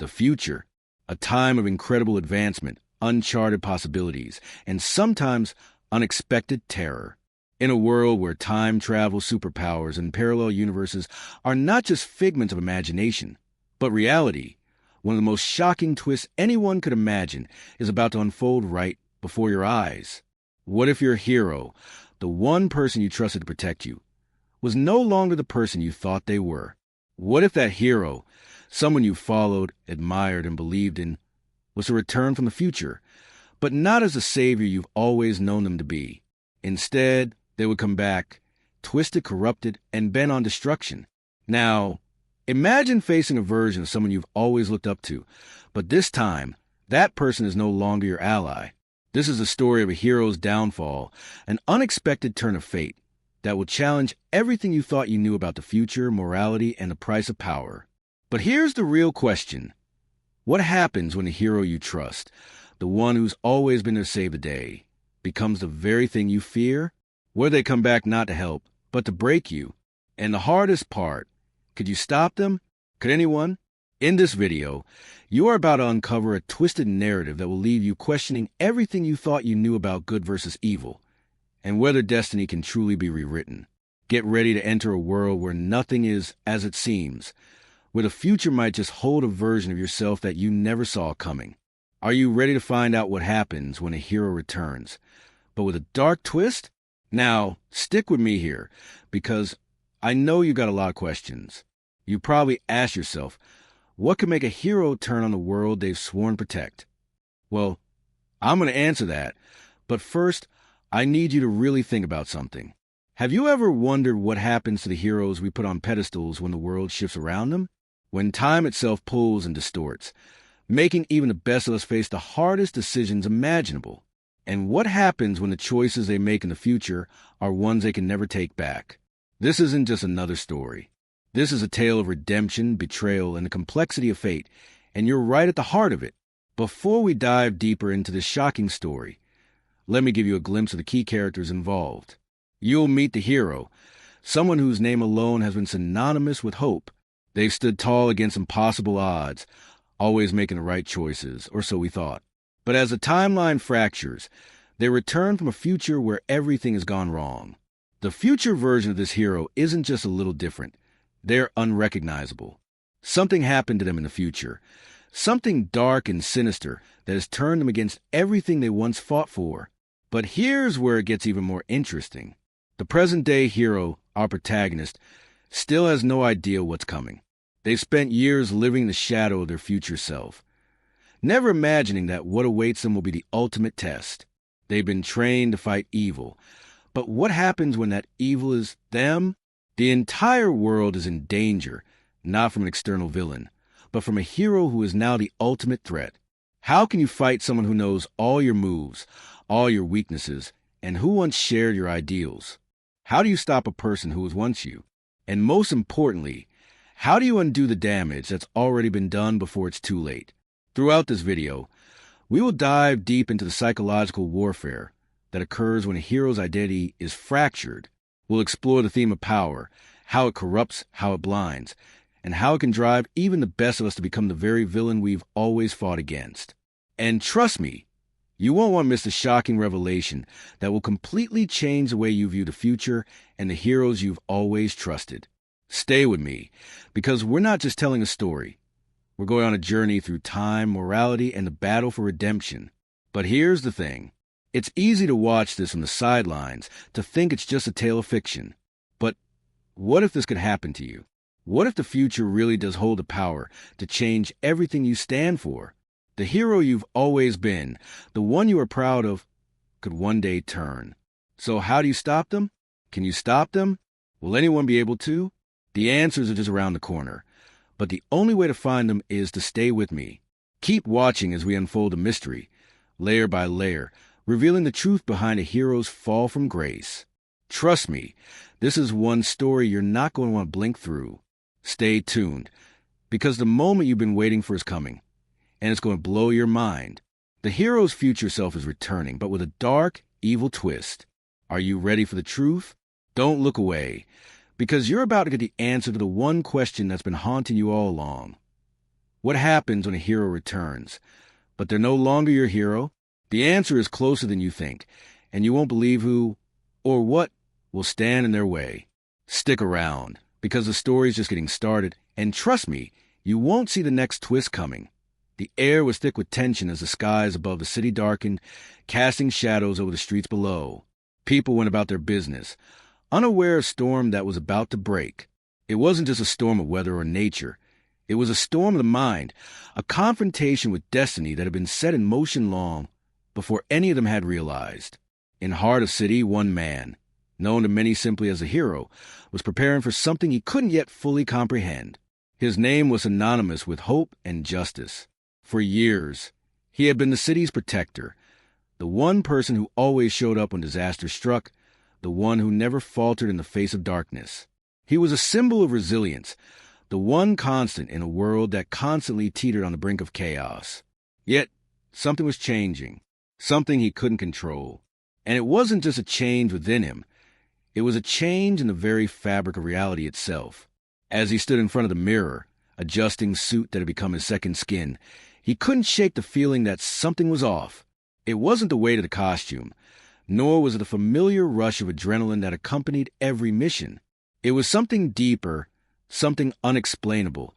The future, a time of incredible advancement, uncharted possibilities, and sometimes unexpected terror. In a world where time travel, superpowers, and parallel universes are not just figments of imagination, but reality, one of the most shocking twists anyone could imagine is about to unfold right before your eyes. What if your hero, the one person you trusted to protect you, was no longer the person you thought they were? What if that hero, someone you followed, admired, and believed in, was to return from the future, but not as the savior you've always known them to be? Instead, they would come back, twisted, corrupted, and bent on destruction. Now, imagine facing a version of someone you've always looked up to, but this time, that person is no longer your ally. This is the story of a hero's downfall, an unexpected turn of fate that will challenge everything you thought you knew about the future, morality, and the price of power. But here's the real question. What happens when the hero you trust, the one who's always been there to save the day, becomes the very thing you fear? Where they come back not to help, but to break you. And the hardest part, could you stop them? Could anyone? In this video, you are about to uncover a twisted narrative that will leave you questioning everything you thought you knew about good versus evil, and whether destiny can truly be rewritten. Get ready to enter a world where nothing is as it seems, where the future might just hold a version of yourself that you never saw coming. Are you ready to find out what happens when a hero returns, but with a dark twist? Now, stick with me here, because I know you got a lot of questions. You probably ask yourself, what could make a hero turn on the world they've sworn to protect? Well, I'm going to answer that, but first, I need you to really think about something. Have you ever wondered what happens to the heroes we put on pedestals when the world shifts around them? When time itself pulls and distorts, making even the best of us face the hardest decisions imaginable? And what happens when the choices they make in the future are ones they can never take back? This isn't just another story. This is a tale of redemption, betrayal, and the complexity of fate, and you're right at the heart of it. Before we dive deeper into this shocking story, let me give you a glimpse of the key characters involved. You'll meet the hero, someone whose name alone has been synonymous with hope. They've stood tall against impossible odds, always making the right choices, or so we thought. But as the timeline fractures, they return from a future where everything has gone wrong. The future version of this hero isn't just a little different. They're unrecognizable. Something happened to them in the future, something dark and sinister that has turned them against everything they once fought for. But here's where it gets even more interesting. The present-day hero, our protagonist, still has no idea what's coming. They've spent years living in the shadow of their future self, never imagining that what awaits them will be the ultimate test. They've been trained to fight evil. But what happens when that evil is them? The entire world is in danger, not from an external villain, but from a hero who is now the ultimate threat. How can you fight someone who knows all your moves, all your weaknesses, and who once shared your ideals? How do you stop a person who was once you? And most importantly, how do you undo the damage that's already been done before it's too late? Throughout this video, we will dive deep into the psychological warfare that occurs when a hero's identity is fractured. We'll explore the theme of power, how it corrupts, how it blinds, and how it can drive even the best of us to become the very villain we've always fought against. And trust me, you won't want to miss the shocking revelation that will completely change the way you view the future and the heroes you've always trusted. Stay with me, because we're not just telling a story. We're going on a journey through time, morality, and the battle for redemption. But here's the thing. It's easy to watch this from the sidelines, to think it's just a tale of fiction. But what if this could happen to you? What if the future really does hold the power to change everything you stand for? The hero you've always been, the one you are proud of, could one day turn. So how do you stop them? Can you stop them? Will anyone be able to? The answers are just around the corner. But the only way to find them is to stay with me. Keep watching as we unfold a mystery, layer by layer, revealing the truth behind a hero's fall from grace. Trust me, this is one story you're not going to want to blink through. Stay tuned, because the moment you've been waiting for is coming, and it's going to blow your mind. The hero's future self is returning, but with a dark, evil twist. Are you ready for the truth? Don't look away, because you're about to get the answer to the one question that's been haunting you all along. What happens when a hero returns, but they're no longer your hero? The answer is closer than you think, and you won't believe who or what will stand in their way. Stick around, because the story's just getting started, and trust me, you won't see the next twist coming. The air was thick with tension as the skies above the city darkened, casting shadows over the streets below. People went about their business, unaware of a storm that was about to break. It wasn't just a storm of weather or nature. It was a storm of the mind, a confrontation with destiny that had been set in motion long before any of them had realized. In heart of city, one man, known to many simply as a hero, was preparing for something he couldn't yet fully comprehend. His name was synonymous with hope and justice. For years, he had been the city's protector, the one person who always showed up when disaster struck, the one who never faltered in the face of darkness. He was a symbol of resilience, the one constant in a world that constantly teetered on the brink of chaos. Yet, something was changing, something he couldn't control. And it wasn't just a change within him. It was a change in the very fabric of reality itself. As he stood in front of the mirror, adjusting suit that had become his second skin, he couldn't shake the feeling that something was off. It wasn't the weight of the costume, nor was it the familiar rush of adrenaline that accompanied every mission. It was something deeper, something unexplainable,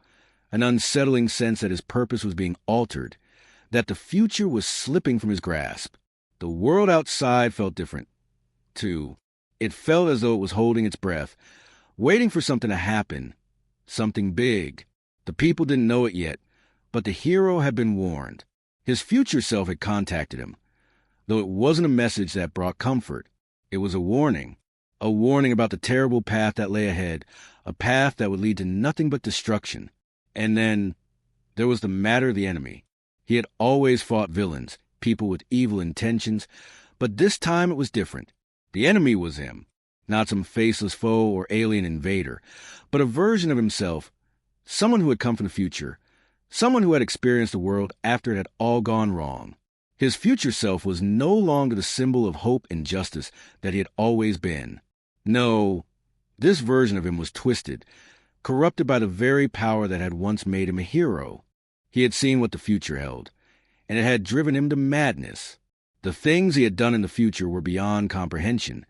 an unsettling sense that his purpose was being altered, that the future was slipping from his grasp. The world outside felt different, too. It felt as though it was holding its breath, waiting for something to happen, something big. The people didn't know it yet, but the hero had been warned. His future self had contacted him, though it wasn't a message that brought comfort. It was a warning about the terrible path that lay ahead, a path that would lead to nothing but destruction. And then there was the matter of the enemy. He had always fought villains, people with evil intentions, but this time it was different. The enemy was him, not some faceless foe or alien invader, but a version of himself, someone who had come from the future, someone who had experienced the world after it had all gone wrong. His future self was no longer the symbol of hope and justice that he had always been. No, this version of him was twisted, corrupted by the very power that had once made him a hero. He had seen what the future held, and it had driven him to madness. The things he had done in the future were beyond comprehension,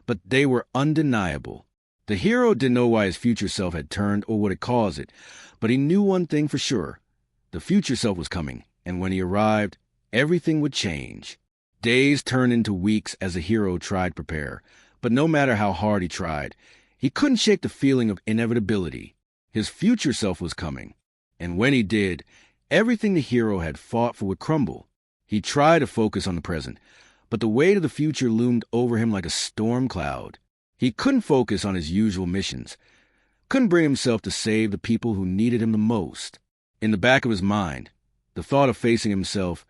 but they were undeniable. The hero didn't know why his future self had turned or what had caused it, but he knew one thing for sure. The future self was coming, and when he arrived, everything would change. Days turned into weeks as the hero tried to prepare, but no matter how hard he tried, he couldn't shake the feeling of inevitability. His future self was coming, and when he did, everything the hero had fought for would crumble. He tried to focus on the present, but the weight of the future loomed over him like a storm cloud. He couldn't focus on his usual missions, couldn't bring himself to save the people who needed him the most. In the back of his mind, the thought of facing himself,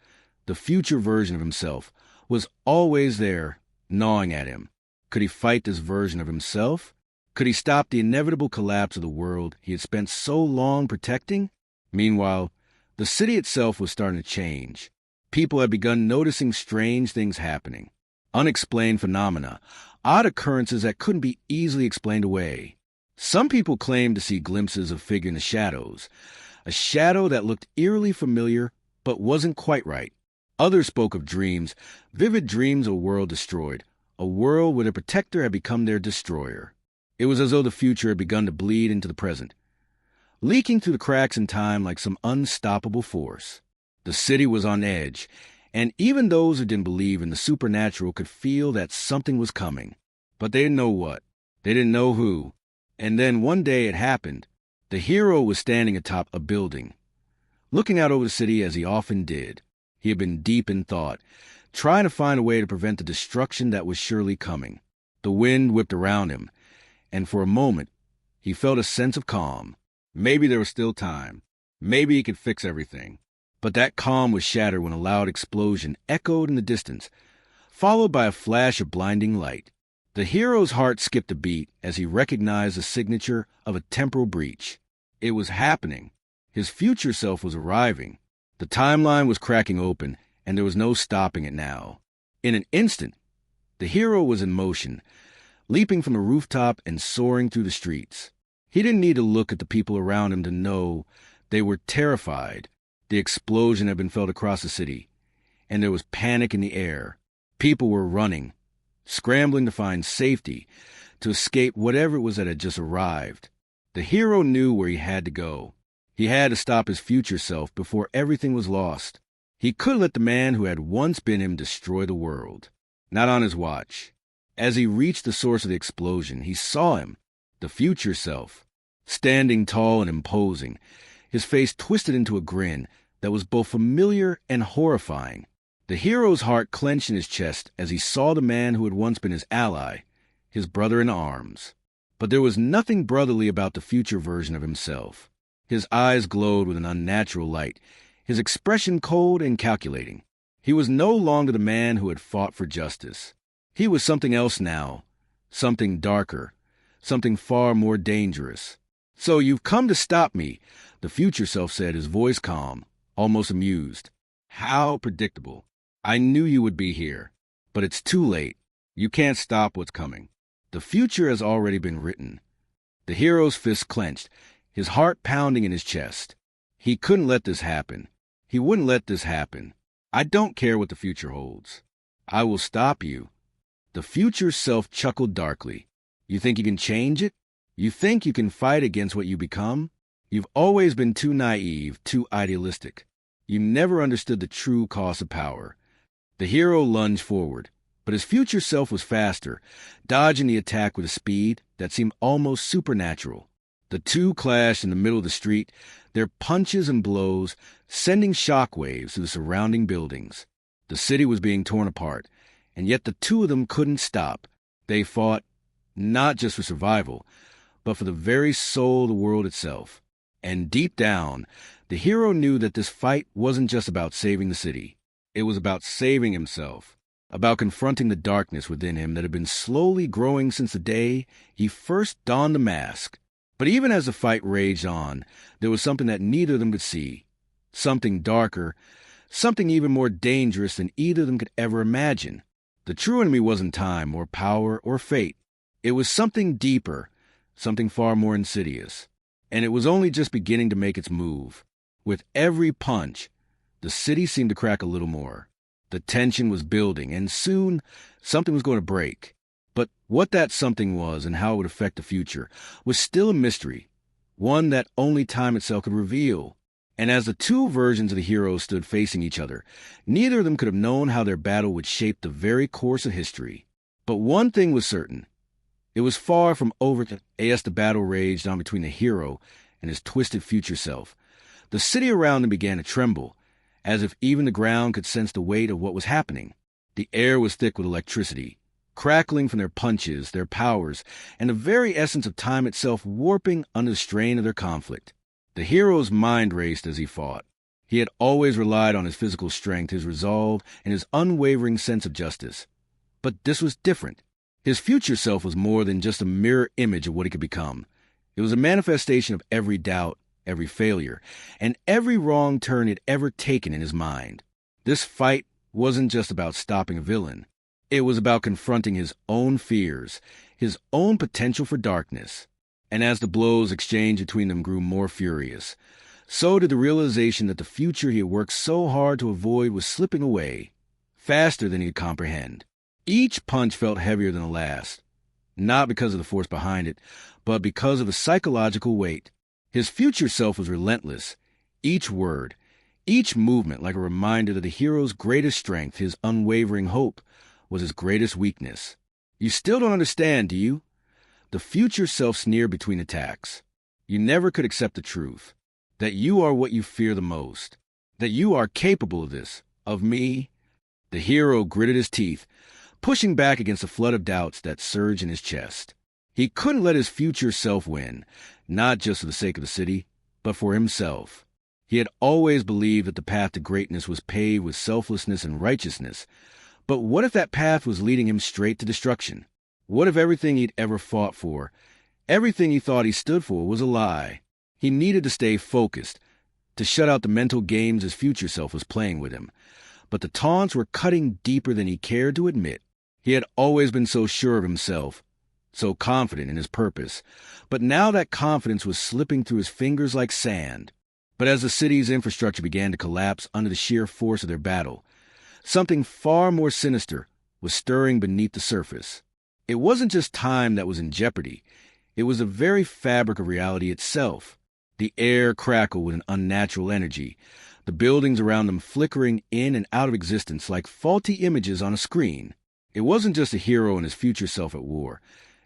the future version of himself, was always there, gnawing at him. Could he fight this version of himself? Could he stop the inevitable collapse of the world he had spent so long protecting? Meanwhile, the city itself was starting to change. People had begun noticing strange things happening. Unexplained phenomena, odd occurrences that couldn't be easily explained away. Some people claimed to see glimpses of a figure in the shadows, a shadow that looked eerily familiar but wasn't quite right. Others spoke of dreams, vivid dreams of a world destroyed, a world where the protector had become their destroyer. It was as though the future had begun to bleed into the present, leaking through the cracks in time like some unstoppable force. The city was on edge, and even those who didn't believe in the supernatural could feel that something was coming. But they didn't know what. They didn't know who. And then one day it happened. The hero was standing atop a building, looking out over the city as he often did. He had been deep in thought, trying to find a way to prevent the destruction that was surely coming. The wind whipped around him, and for a moment he felt a sense of calm. Maybe there was still time. Maybe he could fix everything. But that calm was shattered when a loud explosion echoed in the distance, followed by a flash of blinding light. The hero's heart skipped a beat as he recognized the signature of a temporal breach. It was happening. His future self was arriving. The timeline was cracking open, and there was no stopping it now. In an instant, the hero was in motion, leaping from the rooftop and soaring through the streets. He didn't need to look at the people around him to know They were terrified. The explosion had been felt across the city, and there was panic in the air. People were running, scrambling to find safety, to escape whatever it was that had just arrived. The hero knew where he had to go. He had to stop his future self before everything was lost. He couldn't let the man who had once been him destroy the world. Not on his watch. As he reached the source of the explosion, he saw him, the future self, standing tall and imposing, his face twisted into a grin that was both familiar and horrifying. The hero's heart clenched in his chest as he saw the man who had once been his ally, his brother in arms. But there was nothing brotherly about the future version of himself. His eyes glowed with an unnatural light, his expression cold and calculating. He was no longer the man who had fought for justice. He was something else now, something darker, something far more dangerous. "So you've come to stop me," the future self said, his voice calm, almost amused. "How predictable. I knew you would be here. But it's too late. You can't stop what's coming. The future has already been written." The hero's fist clenched, his heart pounding in his chest. He couldn't let this happen. He wouldn't let this happen. "I don't care what the future holds. I will stop you." The future self chuckled darkly. "You think you can change it? You think you can fight against what you become? You've always been too naive, too idealistic. You never understood the true cost of power." The hero lunged forward, but his future self was faster, dodging the attack with a speed that seemed almost supernatural. The two clashed in the middle of the street, their punches and blows sending shockwaves through the surrounding buildings. The city was being torn apart, and yet the two of them couldn't stop. They fought not just for survival, but for the very soul of the world itself. And deep down, the hero knew that this fight wasn't just about saving the city. It was about saving himself, about confronting the darkness within him that had been slowly growing since the day he first donned the mask. But even as the fight raged on, there was something that neither of them could see. Something darker, something even more dangerous than either of them could ever imagine. The true enemy wasn't time or power or fate. It was something deeper, something far more insidious. And it was only just beginning to make its move. With every punch, the city seemed to crack a little more. The tension was building, and soon something was going to break. But what that something was and how it would affect the future was still a mystery, one that only time itself could reveal. And as the two versions of the heroes stood facing each other, neither of them could have known how their battle would shape the very course of history. But one thing was certain. It was far from over as the battle raged on between the hero and his twisted future self. The city around them began to tremble, as if even the ground could sense the weight of what was happening. The air was thick with electricity, crackling from their punches, their powers, and the very essence of time itself warping under the strain of their conflict. The hero's mind raced as he fought. He had always relied on his physical strength, his resolve, and his unwavering sense of justice. But this was different. His future self was more than just a mirror image of what he could become. It was a manifestation of every doubt, every failure, and every wrong turn he'd ever taken in his mind. This fight wasn't just about stopping a villain. It was about confronting his own fears, his own potential for darkness. And as the blows exchanged between them grew more furious, so did the realization that the future he had worked so hard to avoid was slipping away, faster than he could comprehend. Each punch felt heavier than the last, not because of the force behind it, but because of the psychological weight. His future self was relentless, each word, each movement like a reminder that the hero's greatest strength, his unwavering hope, was his greatest weakness. "You still don't understand, do you?" The future self sneered between attacks. "You never could accept the truth, that you are what you fear the most, that you are capable of this, of me." The hero gritted his teeth, pushing back against the flood of doubts that surged in his chest. He couldn't let his future self win, not just for the sake of the city, but for himself. He had always believed that the path to greatness was paved with selflessness and righteousness. But what if that path was leading him straight to destruction? What if everything he'd ever fought for, everything he thought he stood for, was a lie? He needed to stay focused, to shut out the mental games his future self was playing with him. But the taunts were cutting deeper than he cared to admit. He had always been so sure of himself, so confident in his purpose. But now that confidence was slipping through his fingers like sand. But as the city's infrastructure began to collapse under the sheer force of their battle, something far more sinister was stirring beneath the surface. It wasn't just time that was in jeopardy. It was the very fabric of reality itself. The air crackled with an unnatural energy, the buildings around them flickering in and out of existence like faulty images on a screen. It wasn't just a hero and his future self at war.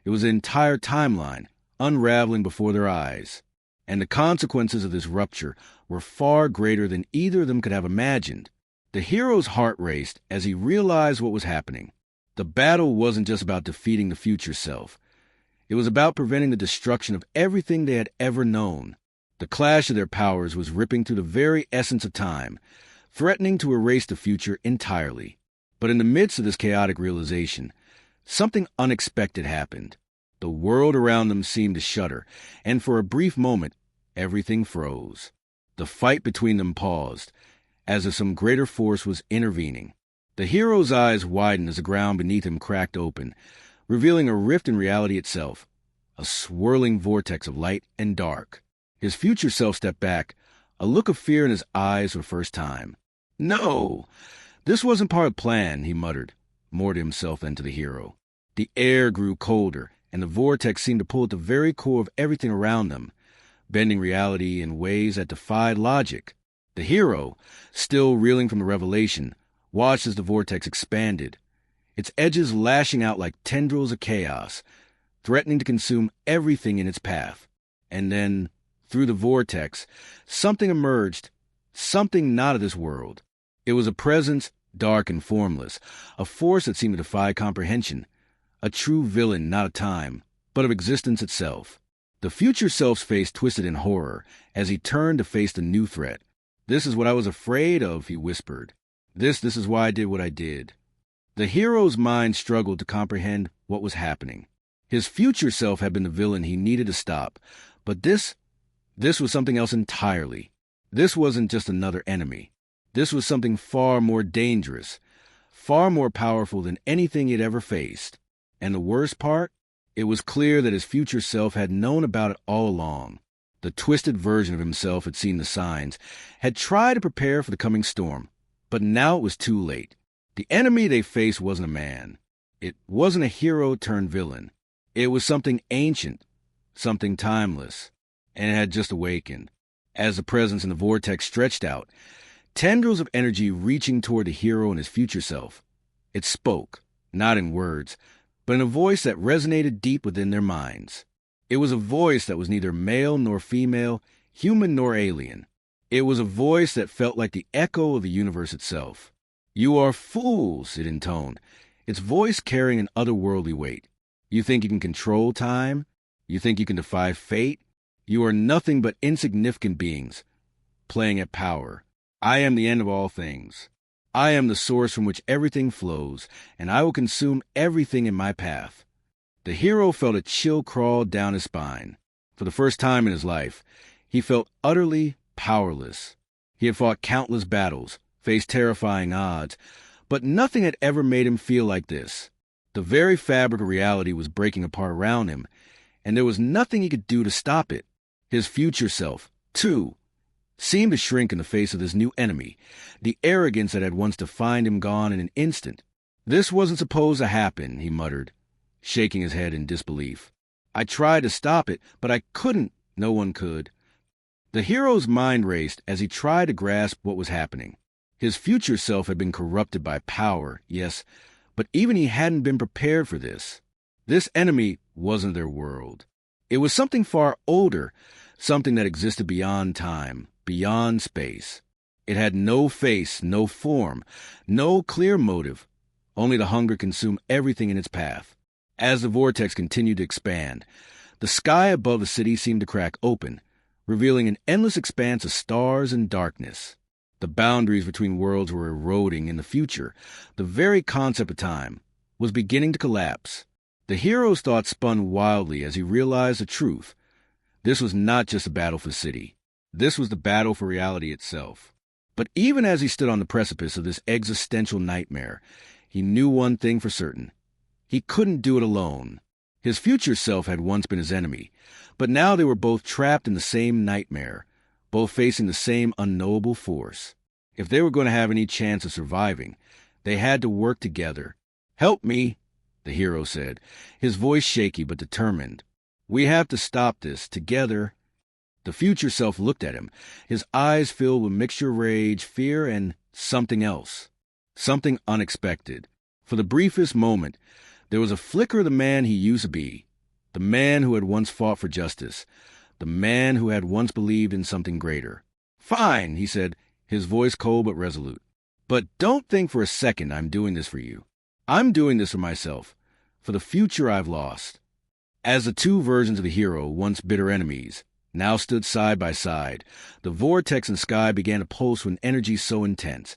It was the entire timeline, unraveling before their eyes. And the consequences of this rupture were far greater than either of them could have imagined. The hero's heart raced as he realized what was happening. The battle wasn't just about defeating the future self. It was about preventing the destruction of everything they had ever known. The clash of their powers was ripping through the very essence of time, threatening to erase the future entirely. But in the midst of this chaotic realization, something unexpected happened. The world around them seemed to shudder, and for a brief moment, everything froze. The fight between them paused, as if some greater force was intervening. The hero's eyes widened as the ground beneath him cracked open, revealing a rift in reality itself, a swirling vortex of light and dark. His future self stepped back, a look of fear in his eyes for the first time. "No! This wasn't part of the plan," he muttered, more to himself than to the hero. The air grew colder, and the vortex seemed to pull at the very core of everything around them, bending reality in ways that defied logic. The hero, still reeling from the revelation, watched as the vortex expanded, its edges lashing out like tendrils of chaos, threatening to consume everything in its path. And then, through the vortex, something emerged, something not of this world. It was a presence dark and formless, a force that seemed to defy comprehension, a true villain not of time, but of existence itself. The future self's face twisted in horror as he turned to face the new threat. "This is what I was afraid of," he whispered. This is why I did what I did." The hero's mind struggled to comprehend what was happening. His future self had been the villain he needed to stop, but this was something else entirely. This wasn't just another enemy. This was something far more dangerous, far more powerful than anything he'd ever faced. And the worst part? It was clear that his future self had known about it all along. The twisted version of himself had seen the signs, had tried to prepare for the coming storm, but now it was too late. The enemy they faced wasn't a man. It wasn't a hero turned villain. It was something ancient, something timeless, and it had just awakened. As the presence in the vortex stretched out, tendrils of energy reaching toward the hero and his future self, it spoke, not in words, but in a voice that resonated deep within their minds. It was a voice that was neither male nor female, human nor alien. It was a voice that felt like the echo of the universe itself. "You are fools," it intoned, its voice carrying an otherworldly weight. "You think you can control time? You think you can defy fate? You are nothing but insignificant beings, playing at power. I am the end of all things. I am the source from which everything flows, and I will consume everything in my path." The hero felt a chill crawl down his spine. For the first time in his life, he felt utterly powerless. He had fought countless battles, faced terrifying odds, but nothing had ever made him feel like this. The very fabric of reality was breaking apart around him, and there was nothing he could do to stop it. His future self, too, seemed to shrink in the face of this new enemy, the arrogance that had once defined him gone in an instant. "This wasn't supposed to happen," he muttered, shaking his head in disbelief. "I tried to stop it, but I couldn't. No one could." The hero's mind raced as he tried to grasp what was happening. His future self had been corrupted by power, yes, but even he hadn't been prepared for this. This enemy wasn't their world. It was something far older, something that existed beyond time, beyond space. It had no face, no form, no clear motive, only the hunger to consume everything in its path. As the vortex continued to expand, the sky above the city seemed to crack open, revealing an endless expanse of stars and darkness. The boundaries between worlds were eroding in the future. The very concept of time was beginning to collapse. The hero's thoughts spun wildly as he realized the truth. This was not just a battle for the city. This was the battle for reality itself. But even as he stood on the precipice of this existential nightmare, he knew one thing for certain. He couldn't do it alone. His future self had once been his enemy, but now they were both trapped in the same nightmare, both facing the same unknowable force. If they were going to have any chance of surviving, they had to work together. "Help me," the hero said, his voice shaky but determined. "We have to stop this, together." The future self looked at him, his eyes filled with mixture of rage, fear, and something else. Something unexpected. For the briefest moment, there was a flicker of the man he used to be, the man who had once fought for justice, the man who had once believed in something greater. "Fine," he said, his voice cold but resolute. "But don't think for a second I'm doing this for you. I'm doing this for myself, for the future I've lost." As the two versions of the hero, once bitter enemies, now stood side by side, the vortex in the sky began to pulse with an energy so intense,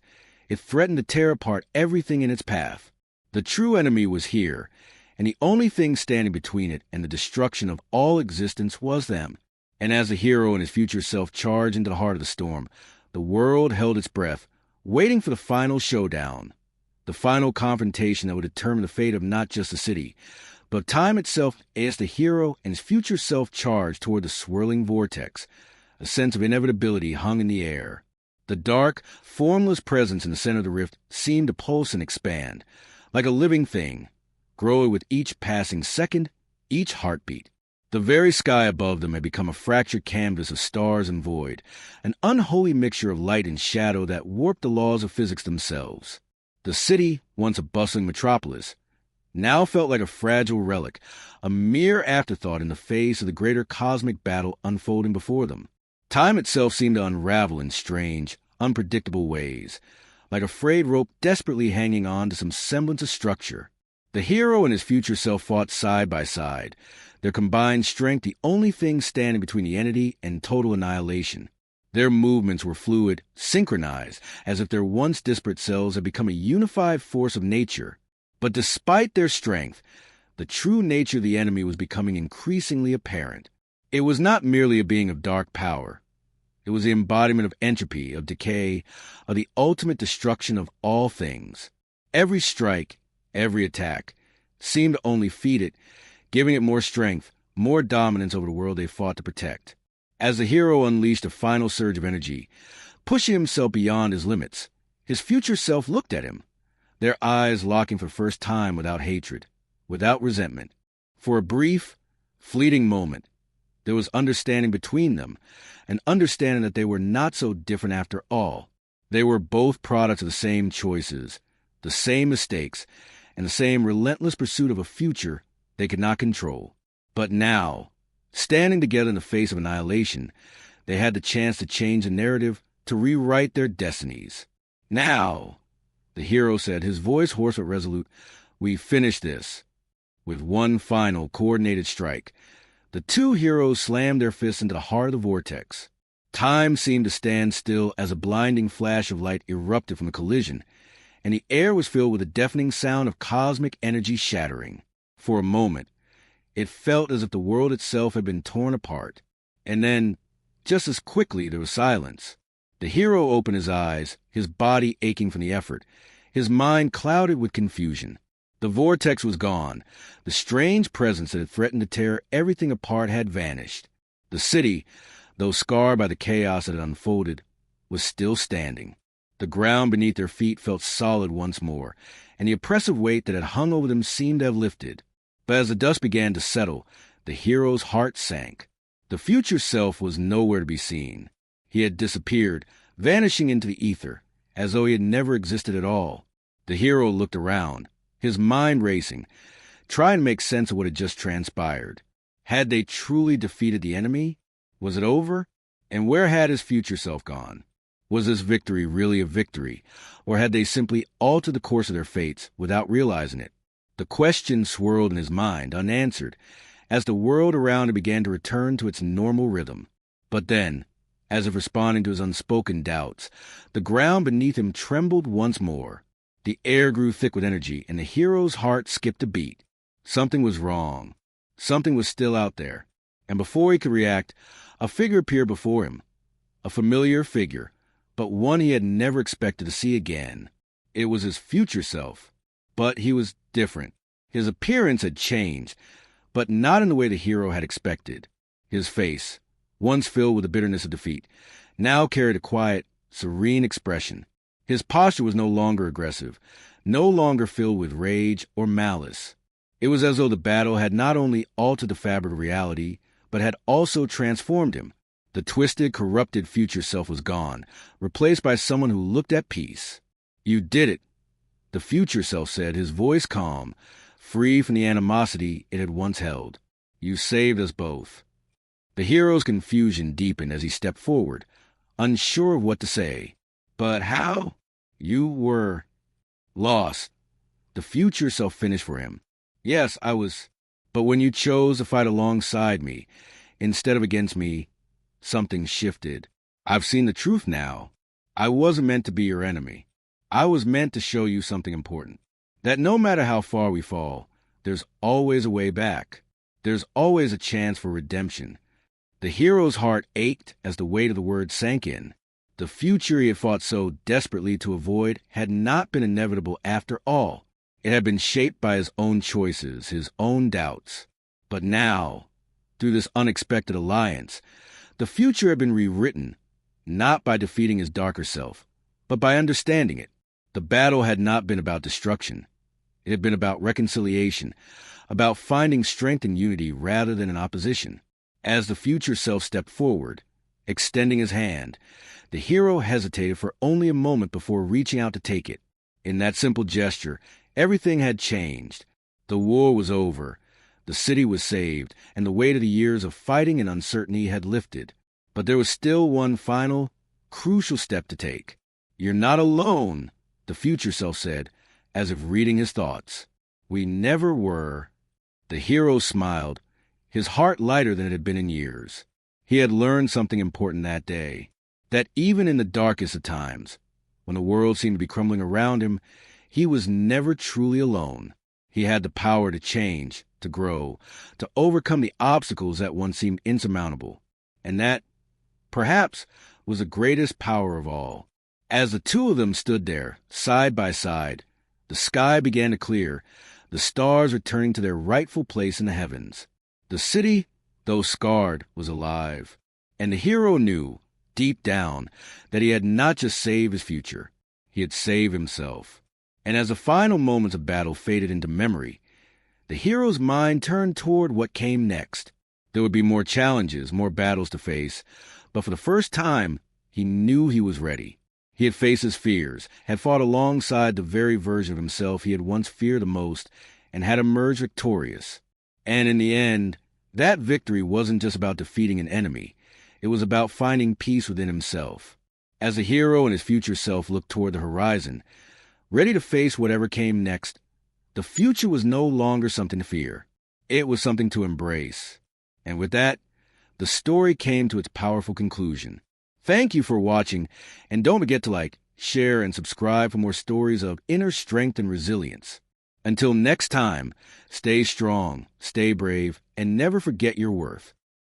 it threatened to tear apart everything in its path. The true enemy was here, and the only thing standing between it and the destruction of all existence was them. And as the hero and his future self charged into the heart of the storm, the world held its breath, waiting for the final showdown, the final confrontation that would determine the fate of not just the city, but time itself. As the hero and his future self charged toward the swirling vortex, a sense of inevitability hung in the air. The dark, formless presence in the center of the rift seemed to pulse and expand, like a living thing, growing with each passing second, each heartbeat. The very sky above them had become a fractured canvas of stars and void, an unholy mixture of light and shadow that warped the laws of physics themselves. The city, once a bustling metropolis, now felt like a fragile relic, a mere afterthought in the face of the greater cosmic battle unfolding before them. Time itself seemed to unravel in strange, unpredictable ways, like a frayed rope desperately hanging on to some semblance of structure. The hero and his future self fought side by side, their combined strength the only thing standing between the entity and total annihilation. Their movements were fluid, synchronized, as if their once disparate selves had become a unified force of nature. But despite their strength, the true nature of the enemy was becoming increasingly apparent. It was not merely a being of dark power. It was the embodiment of entropy, of decay, of the ultimate destruction of all things. Every strike, every attack, seemed to only feed it, giving it more strength, more dominance over the world they fought to protect. As the hero unleashed a final surge of energy, pushing himself beyond his limits, his future self looked at him, their eyes locking for the first time without hatred, without resentment. For a brief, fleeting moment, there was understanding between them, an understanding that they were not so different after all. They were both products of the same choices, the same mistakes, and the same relentless pursuit of a future they could not control. But now, standing together in the face of annihilation, they had the chance to change the narrative, to rewrite their destinies. "Now," the hero said, his voice hoarse but resolute, "we finish this." With one final, coordinated strike, the two heroes slammed their fists into the heart of the vortex. Time seemed to stand still as a blinding flash of light erupted from the collision, and the air was filled with a deafening sound of cosmic energy shattering. For a moment, it felt as if the world itself had been torn apart. And then, just as quickly, there was silence. The hero opened his eyes, his body aching from the effort, his mind clouded with confusion. The vortex was gone. The strange presence that had threatened to tear everything apart had vanished. The city, though scarred by the chaos that had unfolded, was still standing. The ground beneath their feet felt solid once more, and the oppressive weight that had hung over them seemed to have lifted. But as the dust began to settle, the hero's heart sank. The future self was nowhere to be seen. He had disappeared, vanishing into the ether, as though he had never existed at all. The hero looked around, his mind racing, trying to make sense of what had just transpired. Had they truly defeated the enemy? Was it over? And where had his future self gone? Was this victory really a victory, or had they simply altered the course of their fates without realizing it? The question swirled in his mind, unanswered, as the world around him began to return to its normal rhythm. But then, as if responding to his unspoken doubts, the ground beneath him trembled once more. The air grew thick with energy, and the hero's heart skipped a beat. Something was wrong. Something was still out there. And before he could react, a figure appeared before him. A familiar figure, but one he had never expected to see again. It was his future self. But he was different. His appearance had changed, but not in the way the hero had expected. His face, once filled with the bitterness of defeat, now carried a quiet, serene expression. His posture was no longer aggressive, no longer filled with rage or malice. It was as though the battle had not only altered the fabric of reality, but had also transformed him. The twisted, corrupted future self was gone, replaced by someone who looked at peace. "You did it," the future self said, his voice calm, free from the animosity it had once held. "You saved us both." The hero's confusion deepened as he stepped forward, unsure of what to say. "But how?" "You were lost," the future self finished for him. "Yes, I was. But when you chose to fight alongside me, instead of against me, something shifted. I've seen the truth now. I wasn't meant to be your enemy. I was meant to show you something important. That no matter how far we fall, there's always a way back. There's always a chance for redemption." The hero's heart ached as the weight of the words sank in. The future he had fought so desperately to avoid had not been inevitable after all. It had been shaped by his own choices, his own doubts. But now, through this unexpected alliance, the future had been rewritten, not by defeating his darker self, but by understanding it. The battle had not been about destruction. It had been about reconciliation, about finding strength in unity rather than in opposition. As the future self stepped forward, extending his hand, the hero hesitated for only a moment before reaching out to take it. In that simple gesture, everything had changed. The war was over, the city was saved, and the weight of the years of fighting and uncertainty had lifted. But there was still one final, crucial step to take. "You're not alone," the future self said, as if reading his thoughts. "We never were." The hero smiled, his heart lighter than it had been in years. He had learned something important that day, that even in the darkest of times, when the world seemed to be crumbling around him, he was never truly alone. He had the power to change, to grow, to overcome the obstacles that once seemed insurmountable. And that, perhaps, was the greatest power of all. As the two of them stood there, side by side, the sky began to clear, the stars returning to their rightful place in the heavens. The city, though scarred, was alive. And the hero knew, deep down, that he had not just saved his future, he had saved himself. And as the final moments of battle faded into memory, the hero's mind turned toward what came next. There would be more challenges, more battles to face, but for the first time, he knew he was ready. He had faced his fears, had fought alongside the very version of himself he had once feared the most, and had emerged victorious. And in the end, that victory wasn't just about defeating an enemy. It was about finding peace within himself. As the hero and his future self looked toward the horizon, ready to face whatever came next, the future was no longer something to fear. It was something to embrace. And with that, the story came to its powerful conclusion. Thank you for watching, and don't forget to like, share, and subscribe for more stories of inner strength and resilience. Until next time, stay strong, stay brave, and never forget your worth.